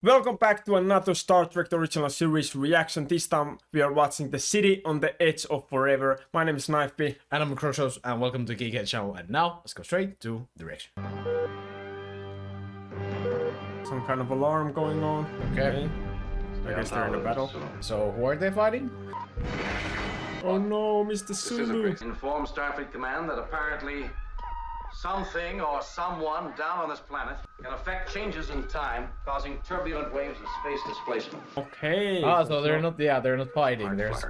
Welcome back to another Star Trek The Original Series reaction. This time we are watching The City on the Edge of Forever. My name is Knifeby. And I'm Krosos, and welcome to Geekheads channel. And now, let's go straight to the reaction. Some kind of alarm going on. Okay. I guess they're in a battle. So, who are they fighting? Oh no, Mr. Sulu. Inform Starfleet Command that apparently something or someone down on this planet can affect changes in time, causing turbulent waves of space displacement. Okay. Ah, so they're not fighting. They're just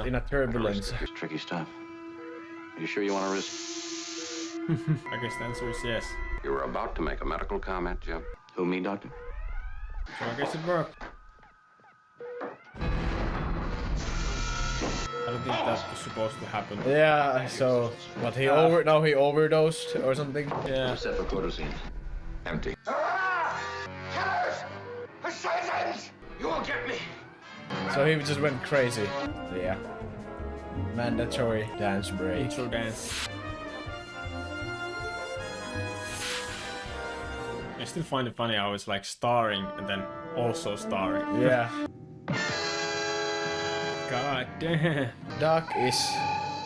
in a turbulence. It's tricky stuff. Are you sure you want to risk? I guess the answer is yes. You were about to make a medical comment, Jim. Who, me, Doctor? So I guess it worked. I don't think that was supposed to happen. Yeah, so what he overdosed or something? Yeah. Set for photo scene. Empty. You won't get me. So he just went crazy. So yeah. Mandatory dance break. Intro dance. I still find it funny how it's like starring and then also starring. Yeah. God damn. Doc is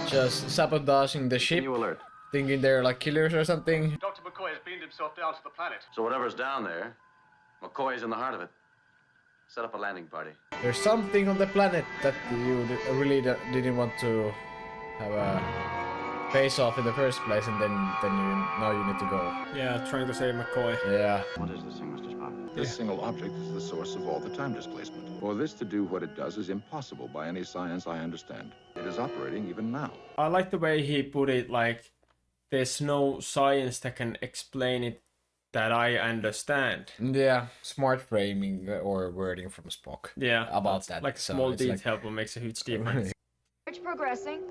just sabotaging the ship, New alert. thinking they're like killers or something. Dr. McCoy has beamed himself down to the planet. So whatever's down there, McCoy's in the heart of it. Set up a landing party. There's something on the planet that you really didn't want to have a face off in the first place, and then now you need to go. Yeah, trying to save McCoy. Yeah. What is this thing, Mr. Spock? This single object is the source of all the time displacement. For this to do what it does is impossible by any science I understand. It is operating even now. I like the way he put it, like, there's no science that can explain it that I understand. Yeah, smart framing or wording from Spock. Yeah, About that. like a so small it's like- detail but makes a huge difference. It's progressing.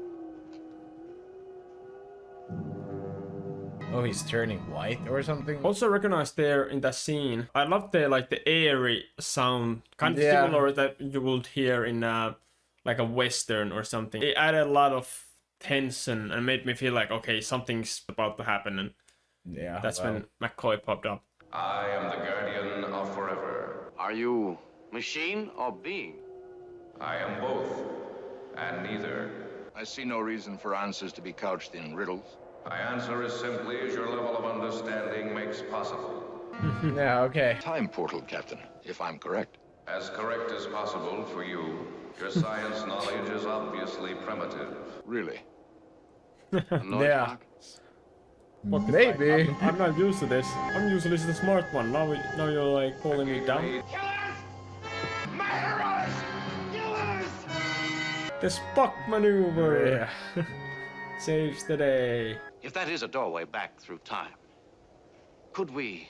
Oh, he's turning white or something. Also recognized there in that scene, I love the airy sound, kind of Yeah. similar that you would hear in like a western or something. It added a lot of tension and made me feel like, okay, something's about to happen, and Yeah, that's well, when McCoy popped up. I am the guardian of forever. Are you machine or being? I am both, and neither. I see no reason for answers to be couched in riddles. My answer is simply as your level of understanding makes possible. Yeah, okay. Time portal, Captain, if I'm correct. As correct as possible for you. Your science knowledge is obviously primitive. Really? Yeah. What the Maybe. fuck? I'm not used to this. I'm usually the smart one. Now you're like calling me dumb. The Spock maneuver saves the day. If that is a doorway back through time, could we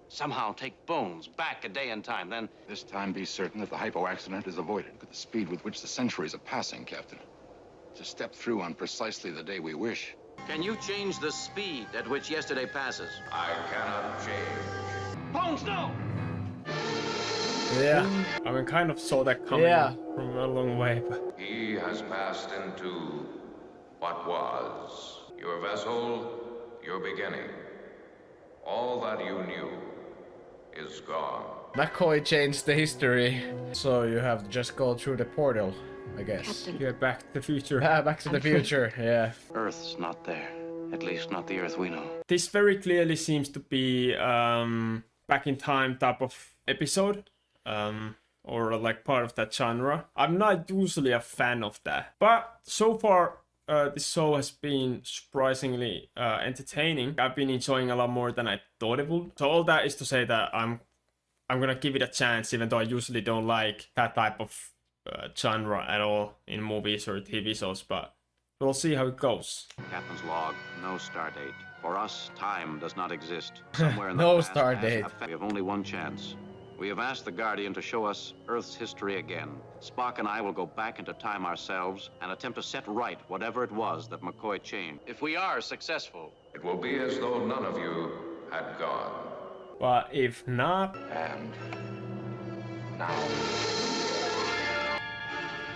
somehow take Bones back a day in time, then? This time be certain that the hypo accident is avoided. At the speed with which the centuries are passing, Captain. To step through on precisely the day we wish. Can you change the speed at which yesterday passes? I cannot change. Bones, no! Yeah. I mean, kind of saw that coming Yeah. from a long way, but He has passed into what was. Your vessel, your beginning. All that you knew is gone. McCoy changed the history. So you have to just go through the portal, I guess. yeah, Back to the Future. Ah, Back to the Future, yeah. Earth's not there. At least not the Earth we know. This very clearly seems to be back in time type of episode, or like part of that genre. I'm not usually a fan of that, but so far this show has been surprisingly entertaining. I've been enjoying a lot more than I thought it would. So all that is to say that I'm gonna give it a chance, even though I usually don't like that type of genre at all in movies or TV shows. But we'll see how it goes. Captain's log, no star date. For us, time does not exist. Somewhere in the No past, star as date. We have only one chance. We have asked the Guardian to show us Earth's history again. Spock and I will go back into time ourselves and attempt to set right whatever it was that McCoy changed. If we are successful, It will be as though none of you had gone. But if not, And now.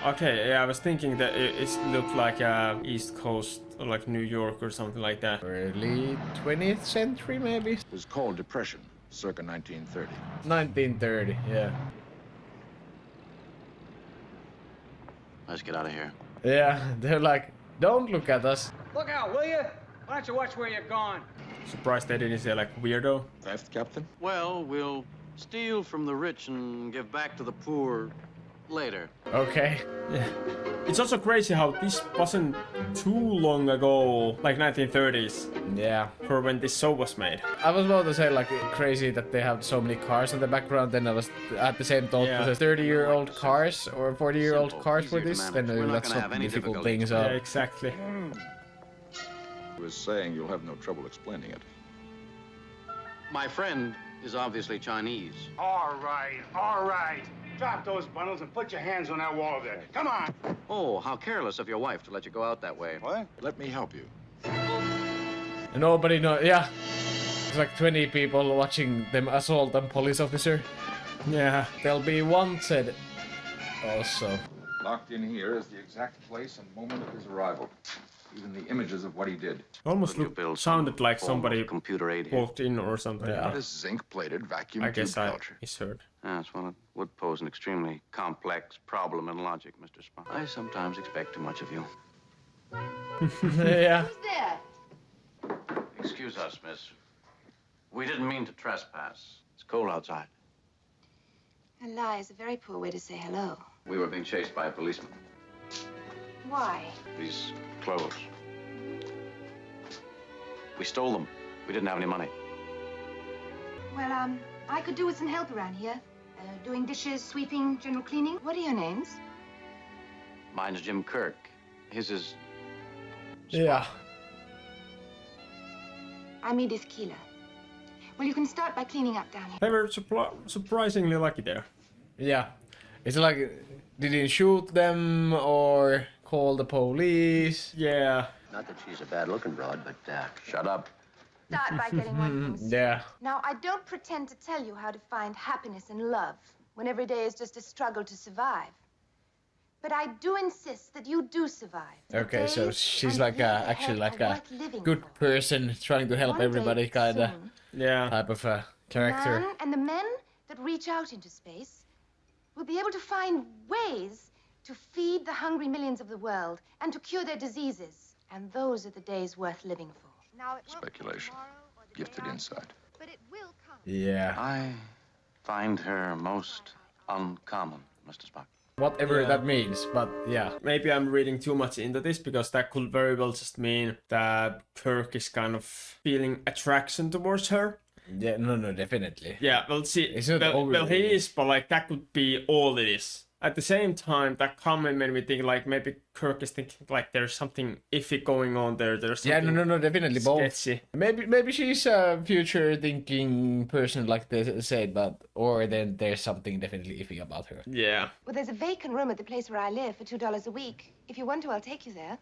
okay, yeah, I was thinking that it looked like East Coast, or like New York or something like that. Early 20th century, maybe? It was called depression. circa 1930. 1930, yeah. Let's get out of here. Yeah, they're like, don't look at us. Look out, will you? Why don't you watch where you're going? Surprised they didn't say like weirdo. Theft, Captain? Well, we'll steal from the rich and give back to the poor later. Okay. Yeah. It's also crazy how this wasn't too long ago, like 1930s, Yeah. for when this show was made. I was about to say like crazy that they have so many cars in the background, then I was at the same thought, Yeah. was there 30-year-old cars or 40-year-old Simple, cars for easier to this? manage. Then We're not that's gonna not have any difficult difficulty. thing, so... Yeah, exactly. I was saying you'll have no trouble explaining it. My friend is obviously Chinese. All right. Drop those bundles and put your hands on that wall there. Come on. Oh, how careless of your wife to let you go out that way. What? Let me help you. And nobody knows, yeah. There's like 20 people watching them assault a police officer. Yeah. They'll be wanted also. Locked in here is the exact place and moment of his arrival. Even the images of what he did. Almost You build sounded like form of somebody computer aid here. walked in or something. Yeah. This zinc-plated vacuum I tube guess I culture. misheard. Yes, well, it would pose an extremely complex problem in logic, Mr. Spock. I sometimes expect too much of you. Yeah. Who's there? Excuse us, miss. We didn't mean to trespass. It's cold outside. A lie is a very poor way to say hello. We were being chased by a policeman. Why? These clothes. We stole them. We didn't have any money. Well, I could do with some help around here. Doing dishes, sweeping, general cleaning. What are your names? Mine's Jim Kirk. His is... Yeah. I'm Edith Keeler. Well, you can start by cleaning up down here. They were surprisingly lucky there. Yeah. It's like, didn't shoot them or call the police. Yeah. Not that she's a bad-looking broad, but Shut up. Start by getting one from the Yeah. Now, I don't pretend to tell you how to find happiness and love when every day is just a struggle to survive. But I do insist that you do survive. The Okay, so days she's and like years actually ahead like are a worth living good for. person trying to help One day everybody, kinda soon, Yeah. type of a the character. man and the men that reach out into space will be able to find ways to feed the hungry millions of the world and to cure their diseases. And those are the days worth living for. Now, it won't come Speculation. tomorrow or the day Gifted after, insight. but it will come. Yeah. I find her most uncommon, Mr. Spock. Whatever Yeah. that means, but yeah. Maybe I'm reading too much into this because that could very well just mean that Kirk is kind of feeling attraction towards her. Yeah, no, definitely. Yeah, well, see, It's not well, he overly- is, but like that could be all it is. At the same time, that comment made me think like maybe Kirk is thinking like there's something iffy going on there. There's Yeah, something no, definitely both. sketchy. Maybe she's a future thinking person like they said, but or then there's something definitely iffy about her. Yeah. Well, there's a vacant room at the place where I live for $2 a week. If you want to, I'll take you there.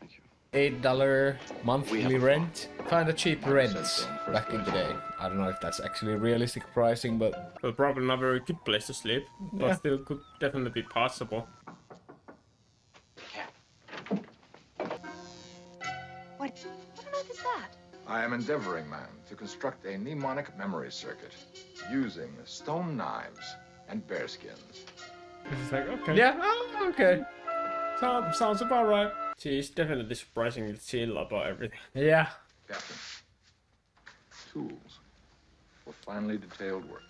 Thank you. $8 We monthly have a rent. Kinda cheap rents so, first back in the day. I don't know if that's actually realistic pricing, but Well, probably not a very good place to sleep, but Yeah. still could definitely be possible. What on earth is that? I am endeavoring, ma'am, to construct a mnemonic memory circuit using stone knives and bearskins. It's like, okay. yeah, oh, okay. Sounds about right. She's definitely surprisingly chill about everything. Yeah. Captain, tools for finely detailed work.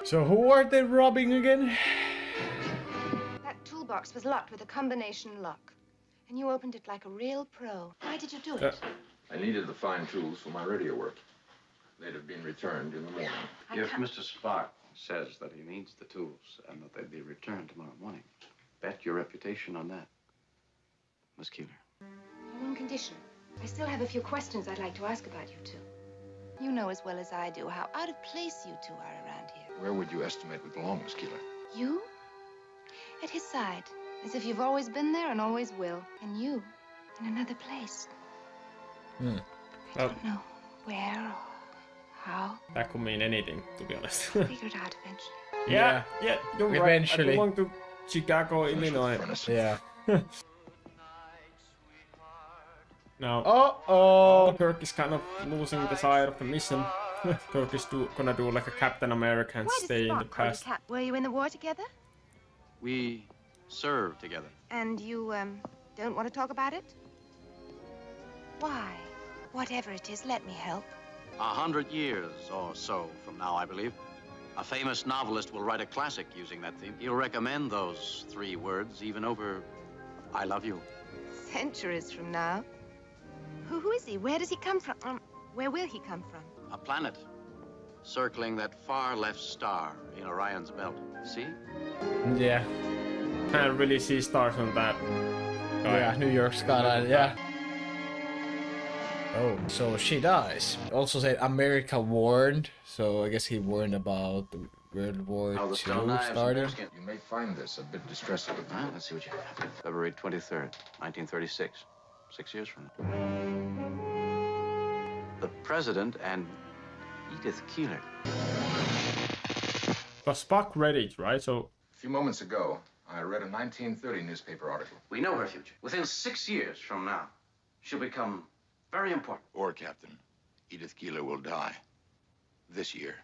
So who are they robbing again? That toolbox was locked with a combination lock. And you opened it like a real pro. Why did you do it? I needed the fine tools for my radio work. They'd have been returned in the morning. I If can't- Mr. Spock says that he needs the tools and that they'll be returned tomorrow morning, bet your reputation on that, Miss Keeler. On one condition. I still have a few questions I'd like to ask about you two. You know as well as I do how out of place you two are around here. Where would you estimate we belong, Miss Keeler? You? At his side, as if you've always been there and always will. And you, in another place. I don't know where or how. That could mean anything, to be honest. Figure it out eventually. yeah, you're right. Eventually. I belong to Chicago, Illinois. Furnace. Yeah. Now, Oh. Kirk is kind of losing the side of the mission. Kirk is gonna do like a Captain America and Why does stay in the Spock call you past. Cap? Were you in the war together? We served together. And you, don't want to talk about it? Why? Whatever it is, let me help. 100 years or so from now, I believe, a famous novelist will write a classic using that theme. He'll recommend those 3 words even over I love you. Centuries from now. Who is he? Where does he come from? Where will he come from? A planet circling that far left star in Orion's belt. See? Yeah. Can't really see stars on that. Yeah, New York skyline, yeah. Oh, so she dies. Also said America warned, so I guess he warned about the World War How the II stone knives and starting. bearskin. You may find this a bit distressing. Let's see what you have. February 23rd, 1936. 6 years from now. The President and Edith Keeler. But Spock read it, right? So A few moments ago, I read a 1930 newspaper article. We know her future. Within 6 years from now, she'll become very important. Or, Captain, Edith Keeler will die. This year.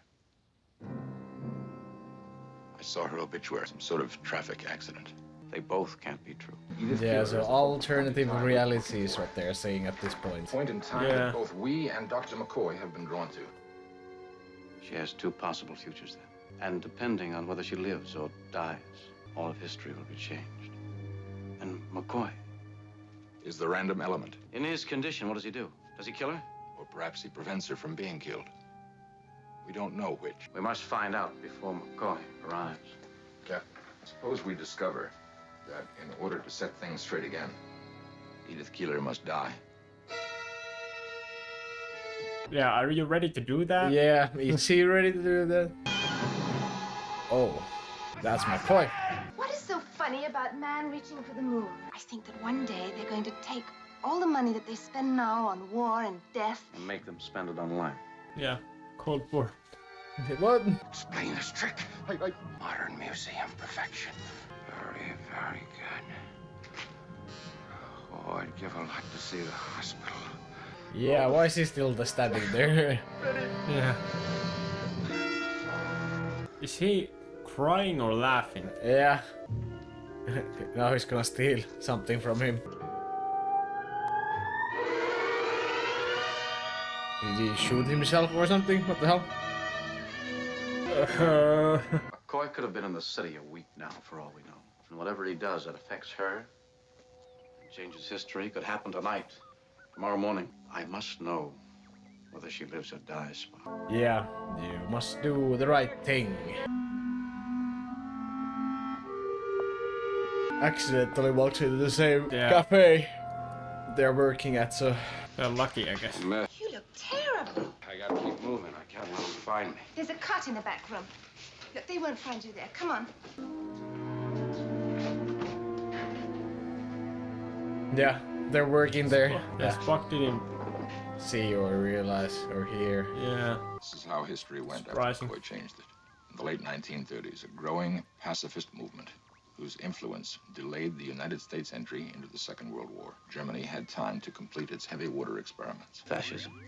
I saw her obituary, some sort of traffic accident. They both can't be true. Yeah, so alternative reality is what they're saying at this point. Point in time Yeah. that both we and Dr. McCoy have been drawn to. She has 2 possible futures then. And depending on whether she lives or dies, all of history will be changed. And McCoy, Is the random element. in his condition, what does he do? Does he kill her? Or perhaps he prevents her from being killed. We don't know which. We must find out before McCoy arrives. Captain, suppose we discover that in order to set things straight again, Edith Keeler must die. yeah, are you ready to do that? Yeah, is he ready to do that? Oh, that's my point. What is so funny about man reaching for the moon? I think that one day they're going to take all the money that they spend now on war and death. And make them spend it on life. Yeah, Cold War. What? Explain this trick. Modern museum perfection. Very, very good. Oh, I'd give a lot to see the hospital. Yeah, why is he still standing there? Yeah. Is he crying or laughing? Yeah. Now he's gonna steal something from him. Did he shoot himself or something? What the hell? McCoy could have been in the city a week now, for all we know. And whatever he does that affects her, changes history, could happen tonight, tomorrow morning. I must know whether she lives or dies, Spock. Yeah, you must do the right thing. Accidentally walks into the same cafe they're working at, so... They're lucky, I guess. You look terrible. I gotta keep moving. I can't let them find me. There's a cot in the back room. Look, they won't find you there. Come on. Yeah, they're working there. Yeah, Spock didn't. See or realize or hear. Yeah. This is how history went Surprising. after McCoy changed it. In the late 1930s, a growing pacifist movement whose influence delayed the United States entry into the Second World War. Germany had time to complete its heavy water experiments. Fascism.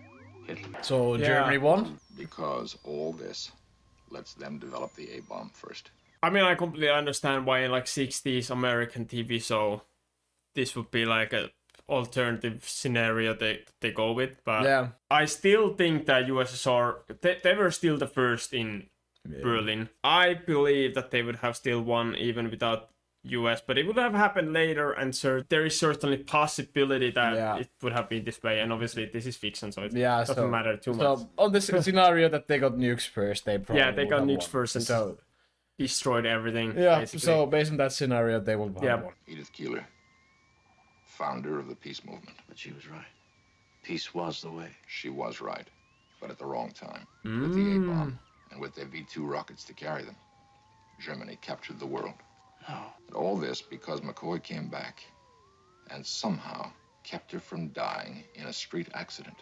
Hitler. So Yeah. Germany won? Because all this lets them develop the A-bomb first. I mean, I completely understand why in like 60s American TV show this would be like a alternative scenario they go with, but Yeah. I still think that USSR they were still the first in Berlin. I believe that they would have still won even without US, but it would have happened later, and there is certainly possibility that it would have been this way. And obviously, this is fiction, so it doesn't matter too much. So on this scenario that they got nukes first, they probably They got would have nukes won. first and So destroyed everything. yeah, basically. so based on that scenario, they will have won. Edith Keeler, founder of the peace movement. But she was right. Peace was the way. She was right, but at the wrong time. With the A-bomb and with their V-2 rockets to carry them, Germany captured the world. No. And all this because McCoy came back and somehow kept her from dying in a street accident,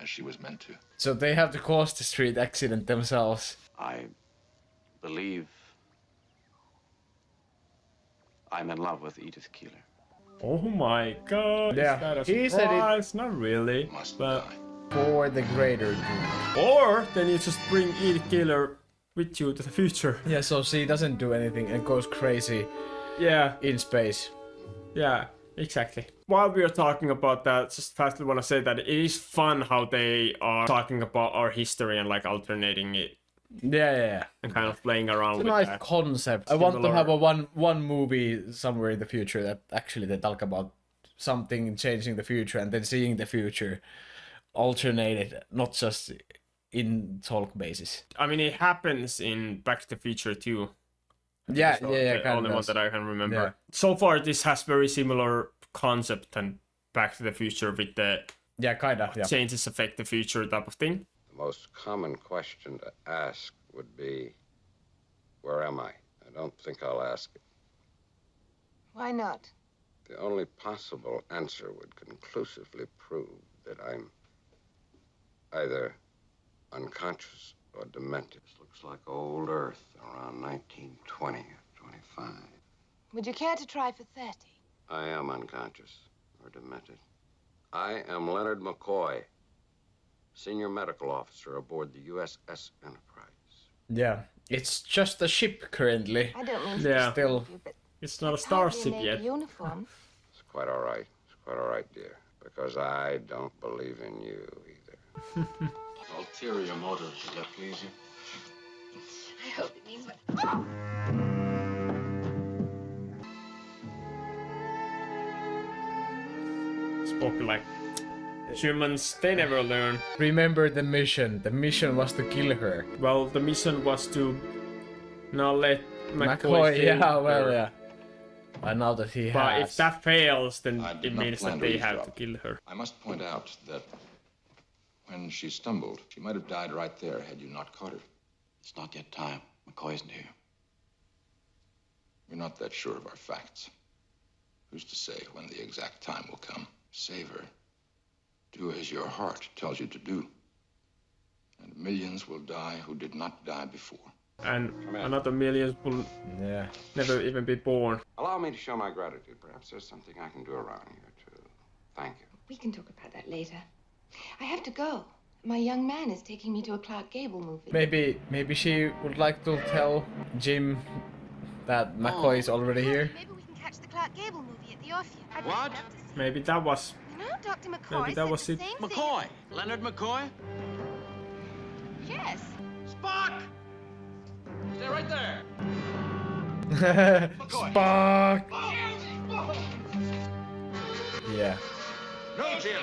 as she was meant to. So they have to cause the street accident themselves. I believe I'm in love with Edith Keeler. Oh my god, Yeah, is that a he said it- surprise? Not really, Must but... die. For the greater good. Or then you just bring Edith Killer with you to the future. Yeah, so she doesn't do anything and goes crazy Yeah, in space. yeah, exactly. While we are talking about that, just fastly want to say that it is fun how they are talking about our history and like alternating it Yeah. and kind of playing around It's a with nice that. concept. I want to Similar- have a one movie somewhere in the future that actually they talk about something changing the future and then seeing the future alternated, not just in talk basis. I mean, it happens in Back to the Future too. Yeah, So yeah, the kind only of. one that I can remember. Yeah. So far, this has very similar concept than Back to the Future with the Yeah, kind of. Yeah. changes affect the future type of thing. The most common question to ask would be, where am I? I don't think I'll ask it. Why not? The only possible answer would conclusively prove that I'm either unconscious or demented. This looks like old Earth around 1920 or 25. Would you care to try for 30? I am unconscious or demented. I am Leonard McCoy, senior medical officer aboard the USS Enterprise. Yeah. It's just a ship currently. I don't mean to Yeah. Still. disturb you, but It's not a it's hardly starship Navy yet. uniform. It's quite all right. It's quite all right, dear. Because I don't believe in you either. Ulterior motives, does that please you? I hope it means what... Spoke like humans, they never learn. Remember the mission. The mission was to kill her. Well, the mission was to not let McCoy McCoy, kill yeah, well, her. yeah. And now that he But has... if that fails, then I did it not means plan that to they have to eavesdrop. kill her. I must point out that when she stumbled, she might have died right there had you not caught her. It's not yet time. McCoy isn't here. We're not that sure of our facts. Who's to say when the exact time will come? Save her. Do as your heart tells you to do. And millions will die who did not die before. And another millions will Yeah. never even be born. Allow me to show my gratitude. Perhaps there's something I can do around here to thank you. We can talk about that later. I have to go. My young man is taking me to a Clark Gable movie. Maybe she would like to tell Jim that McCoy is already here. Maybe we can catch the Clark Gable movie at the Orpheum. I'd What? love to see it. Maybe that was... You know, Dr. McCoy Maybe that said was the it. same McCoy! Leonard McCoy? thing. Yes. Spock! Stay right there! Spock! Yeah. No, Jim!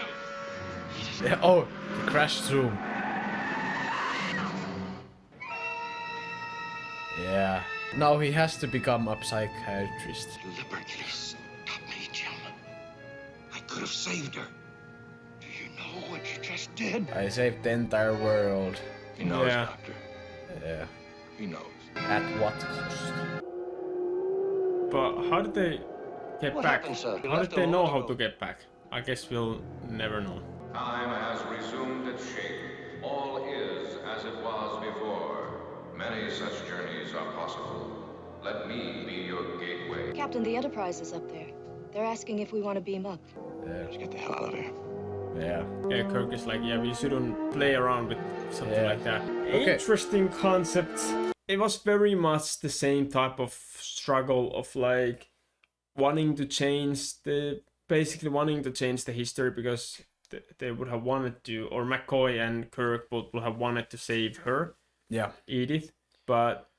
Yeah. Oh, the crash room. Yeah. Now he has to become a psychiatrist. Deliberately stop me, Jim. I could have saved her. Do you know what you just did? I saved the entire world. He knows, Yeah. Doctor. Yeah. He knows. At what cost? But how did they get What back? happened, sir? You How left did they it know all how ago. to get back? I guess we'll never know. Time has resumed its shape. All is as it was before. Many such journeys are possible. Let me be your gateway. Captain, the Enterprise is up there. They're asking if we want to beam up. Let's get the hell out of here. Yeah. Yeah, Kirk is like, yeah, we shouldn't play around with something Yeah. like that. Okay. Interesting concept. It was very much the same type of struggle of like wanting to change the history because they would have wanted to, or McCoy and Kirk both would have wanted to save her, Yeah. Edith, but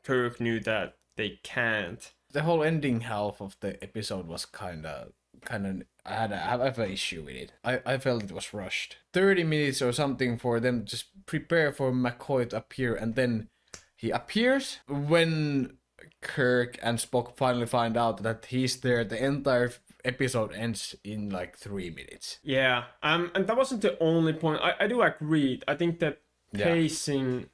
Kirk knew that they can't. The whole ending half of the episode was kind of I have an issue with it. I felt it was rushed. 30 minutes or something for them to just prepare for McCoy to appear, and then he appears when Kirk and Spock finally find out that he's there. The entire episode ends in like 3 minutes. Yeah, and that wasn't the only point. I do agree. I think that Yeah. pacing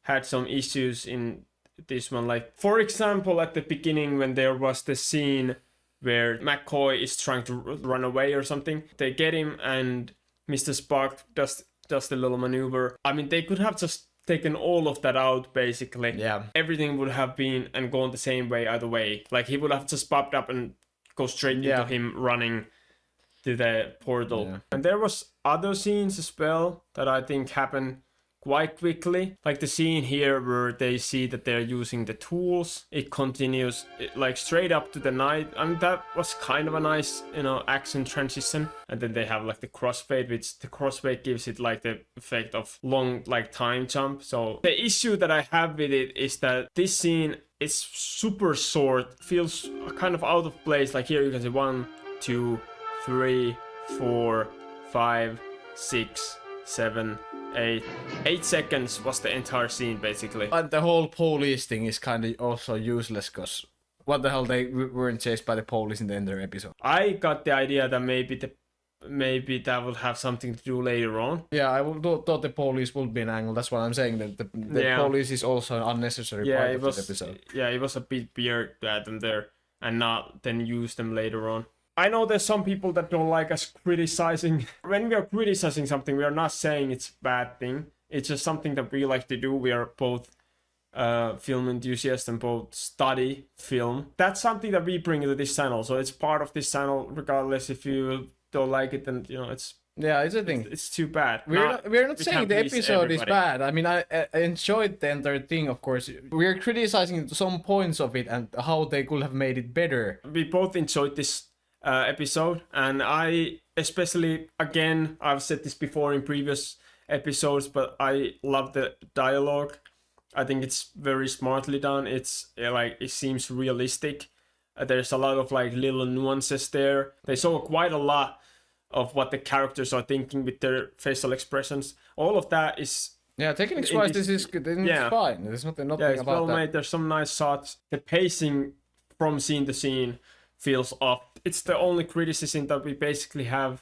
had some issues in this one. Like, for example, at the beginning when there was the scene where McCoy is trying to run away or something, they get him and Mr. Spock does the little maneuver. I mean, they could have just taken all of that out, basically. Yeah. Everything would have been and gone the same way either way. Like, he would have just popped up and goes straight into him running to the portal. Yeah. And there was other scenes as well that I think happen quite quickly. Like the scene here where they see that they're using the tools. It continues like straight up to the night. And that was kind of a nice, action transition. And then they have like the crossfade, which the crossfade gives it like the effect of long like time jump. So the issue that I have with it is that this scene is super short, feels kind of out of place. Like here you can see 1, 2, 3, 4, 5, 6, 7, 8 seconds was the entire scene basically. And the whole police thing is kind of also useless because what the hell, they weren't chased by the police in the entire episode. I got the idea that maybe that will have something to do later on. Yeah, I thought the police would be an angle. That's what I'm saying. That the police is also an unnecessary part of the episode. Yeah, it was a bit weird to add them there and not then use them later on. I know there's some people that don't like us criticizing. When we are criticizing something, we are not saying it's a bad thing. It's just something that we like to do. We are both film enthusiasts and both study film. That's something that we bring to this channel. So it's part of this channel, regardless if you don't like it. Then it's a thing. It's too bad. We're not saying the episode is bad. I mean, I enjoyed the entire thing. Of course, we're criticizing some points of it and how they could have made it better. We both enjoyed this episode, and I especially, again, I've said this before in previous episodes, but I love the dialogue. I think it's very smartly done. It's like it seems realistic. There's a lot of like little nuances there. They show quite a lot of what the characters are thinking with their facial expressions. All of that is techniques wise, this is good. It's fine. There's nothing it's about well that. made. There's some nice shots. The pacing from scene to scene feels off. It's the only criticism that we basically have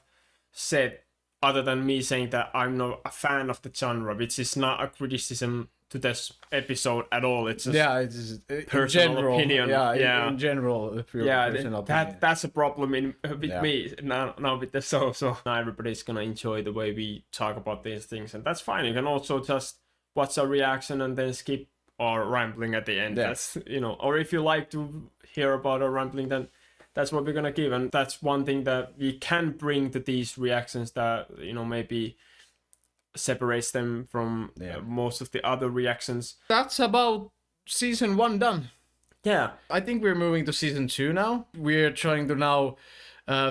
said, other than me saying that I'm not a fan of the genre, which is not a criticism to this episode at all. It's just personal opinion. In general, personal opinion. That's a problem with me now with the show. So not everybody's gonna enjoy the way we talk about these things, and that's fine. You can also just watch our reaction and then skip our rambling at the end. That's or if you like to hear about our rambling, then that's what we're gonna give. And that's one thing that we can bring to these reactions that maybe separates them from most of the other reactions. That's about season 1 done. Yeah, I think we're moving to season 2 now. We're trying to now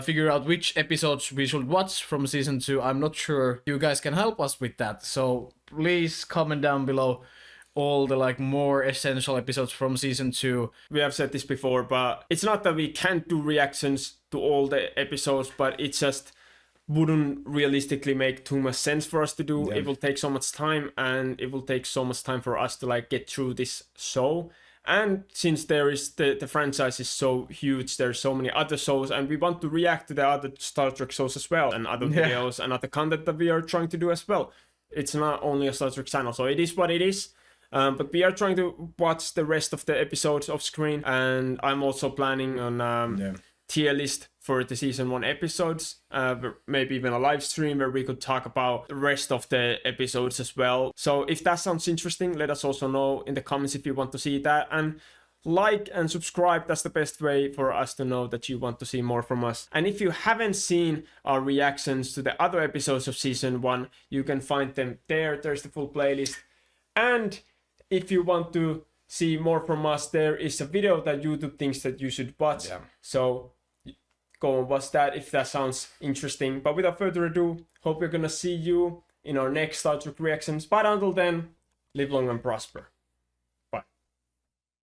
figure out which episodes we should watch from season 2. I'm not sure you guys can help us with that, so please comment down below all the more essential episodes from season 2. We have said this before, but it's not that we can't do reactions to all the episodes, but it just wouldn't realistically make too much sense for us to do. It will take so much time, and it will take so much time for us to get through this show. And since there is the franchise is so huge, there's so many other shows, and we want to react to the other Star Trek shows as well, and other videos and other content that we are trying to do as well. It's not only a Star Trek channel, so it is what it is. But we are trying to watch the rest of the episodes off screen, and I'm also planning on tier list for the season 1 episodes, maybe even a live stream where we could talk about the rest of the episodes as well. So if that sounds interesting, let us also know in the comments if you want to see that, and like and subscribe. That's the best way for us to know that you want to see more from us. And if you haven't seen our reactions to the other episodes of season 1, you can find them there. There's the full playlist. And if you want to see more from us, there is a video that YouTube thinks that you should watch. So go and watch that if that sounds interesting. But without further ado, hope we're gonna see you in our next Star Trek reactions. But until then, live long and prosper.